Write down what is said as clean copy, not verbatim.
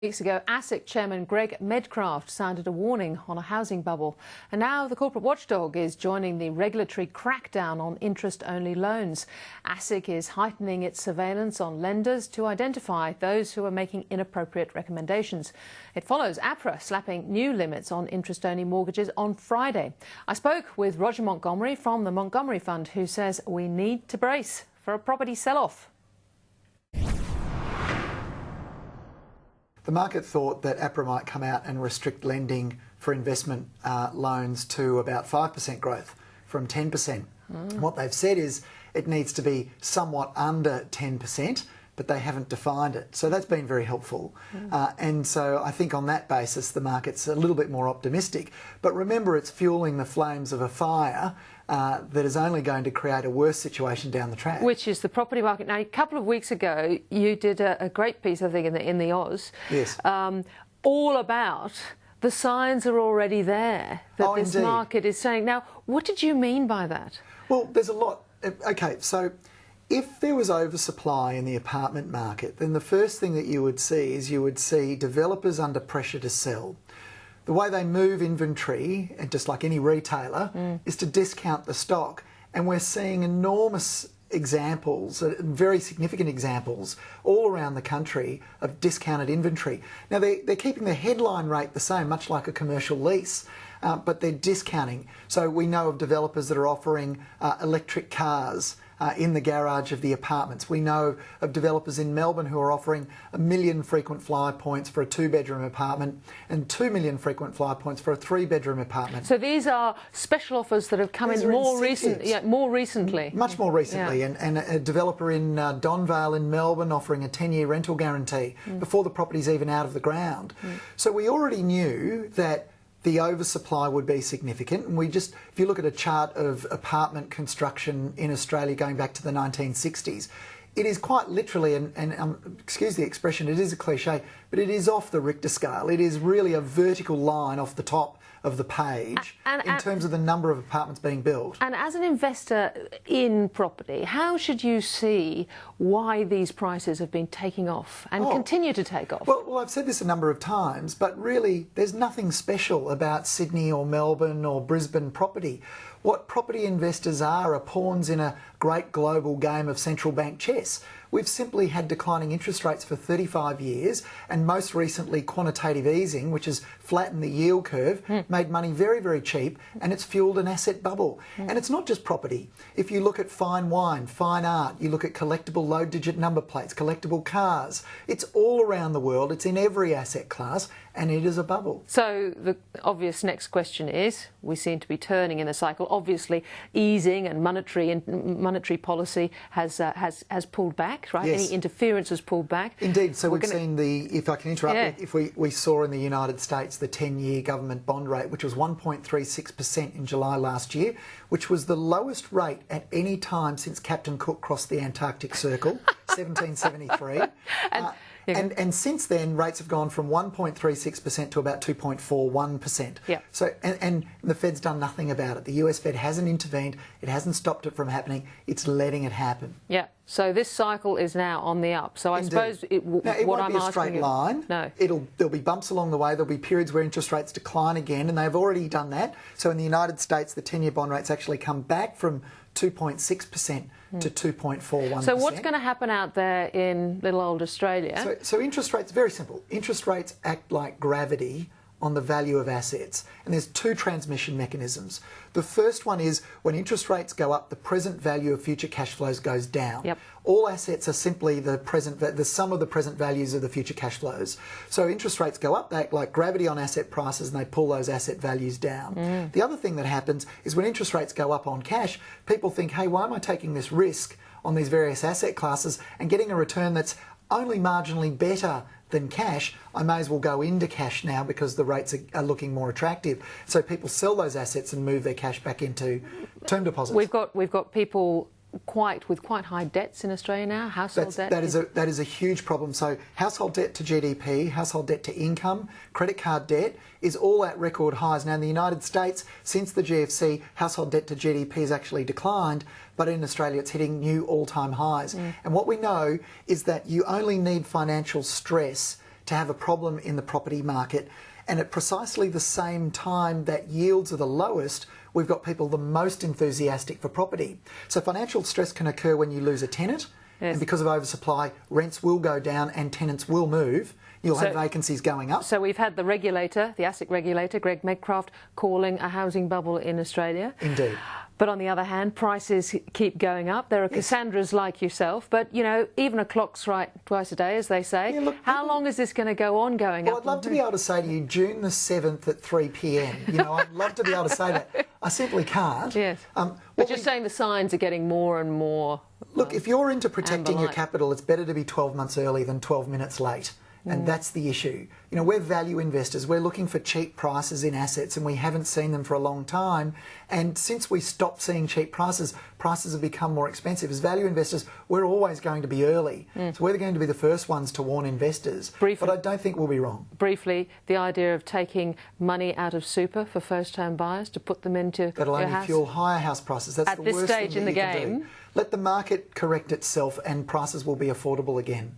Weeks ago, ASIC chairman Greg Medcraft sounded a warning on a housing bubble. And now the corporate watchdog is joining the regulatory crackdown on interest-only loans. ASIC is heightening its surveillance on lenders to identify those who are making inappropriate recommendations. It follows APRA slapping new limits on interest-only mortgages on Friday. I spoke with Roger Montgomery from the Montgomery Fund, who says we need to brace for a property sell-off. The market thought that APRA might come out and restrict lending for investment loans to about 5% growth from 10%. What they've said is it needs to be somewhat under 10%, but they haven't defined it. So that's been very helpful. And so I think on that basis, the market's a little bit more optimistic. But remember, it's fueling the flames of a fire that is only going to create a worse situation down the track. Which is the property market. Now, a couple of weeks ago, you did a great piece, I think, in the Oz. Yes. All about the signs are already there that this indeed. market is saying. Now, what did you mean by that? Well, there's a lot. Okay, so if there was oversupply in the apartment market, then the first thing that you would see is you would see developers under pressure to sell. The way they move inventory, and just like any retailer, is to discount the stock. And we're seeing enormous examples, very significant examples, all around the country of discounted inventory. Now, they're keeping the headline rate the same, much like a commercial lease, but they're discounting. So we know of developers that are offering electric cars in the garage of the apartments. We know of developers in Melbourne who are offering 1 million frequent flyer points for a 2-bedroom apartment and 2 million frequent flyer points for a 3-bedroom apartment. So these are special offers that have come in more recently. Much more recently. Yeah. And a developer in Donvale in Melbourne offering a 10-year rental guarantee before the property's even out of the ground. So we already knew that the oversupply would be significant, and if you look at a chart of apartment construction in Australia going back to the 1960s, it is quite literally, and excuse the expression, it is a cliche, but it is off the Richter scale. It is really a vertical line off the top of the page in terms of the number of apartments being built. And as an investor in property, how should you see why these prices have been taking off and continue to take off? Well, I've said this a number of times, but really there's nothing special about Sydney or Melbourne or Brisbane property. What property investors are pawns in a great global game of central bank chess. We've simply had declining interest rates for 35 years, and most recently quantitative easing, which has flattened the yield curve, made money very, very cheap, and it's fueled an asset bubble. And it's not just property. If you look at fine wine, fine art, you look at collectible low-digit number plates, collectible cars, it's all around the world, it's in every asset class, and it is a bubble. So the obvious next question is, we seem to be turning in a cycle. Obviously, easing and monetary policy has pulled back, right? Yes. Any interference has pulled back. Indeed. So we've seen if I can interrupt, if we saw in the United States the 10-year government bond rate, which was 1.36% in July last year, which was the lowest rate at any time since Captain Cook crossed the Antarctic Circle, 1773. And since then, rates have gone from 1.36% to about 2.41%. Yeah. So, and the Fed's done nothing about it. The US Fed hasn't intervened. It hasn't stopped it from happening. It's letting it happen. Yeah. So this cycle is now on the up. So I suppose it won't be a straight line. No. There'll be bumps along the way. There'll be periods where interest rates decline again, and they've already done that. So in the United States, the 10-year bond rates actually come back from 2.6% to 2.41%. So what's going to happen out there in little old Australia? So interest rates, very simple. Interest rates act like gravity on the value of assets. And there's two transmission mechanisms. The first one is when interest rates go up, the present value of future cash flows goes down. Yep. All assets are simply the sum of the present values of the future cash flows. So interest rates go up, they act like gravity on asset prices, and they pull those asset values down. The other thing that happens is when interest rates go up on cash, people think, hey, why am I taking this risk on these various asset classes and getting a return that's only marginally better than cash? I may as well go into cash now because the rates are looking more attractive. So people sell those assets and move their cash back into term deposits. We've got people with quite high debts in Australia now. Household debt. That is a huge problem. So household debt to GDP, household debt to income, credit card debt is all at record highs. Now in the United States, since the GFC, household debt to GDP has actually declined, but in Australia it's hitting new all-time highs. And what we know is that you only need financial stress to have a problem in the property market. And at precisely the same time that yields are the lowest, we've got people the most enthusiastic for property. So financial stress can occur when you lose a tenant. Yes. And because of oversupply, rents will go down and tenants will move. You'll have vacancies going up. So we've had the regulator, the ASIC regulator, Greg Medcraft, calling a housing bubble in Australia. Indeed. But on the other hand, prices keep going up. There are Cassandras like yourself, but, you know, even a clock's right twice a day, as they say. Yeah, look, how long is this going to go on going up? Well, I'd love to be able to say to you, June the 7th at 3 p.m. You know, I'd love to be able to say that. I simply can't. Yes. But you're saying the signs are getting more and more. Look, if you're into protecting your capital, it's better to be 12 months early than 12 minutes late. And that's the issue. You know, we're value investors. We're looking for cheap prices in assets, and we haven't seen them for a long time. And since we stopped seeing cheap prices, prices have become more expensive. As value investors, we're always going to be early. So we're going to be the first ones to warn investors. Briefly, but I don't think we'll be wrong. Briefly, the idea of taking money out of super for first-home buyers to put them into that'll only fuel higher house prices. That's the worst thing that you can do. At this stage in the game, let the market correct itself, and prices will be affordable again.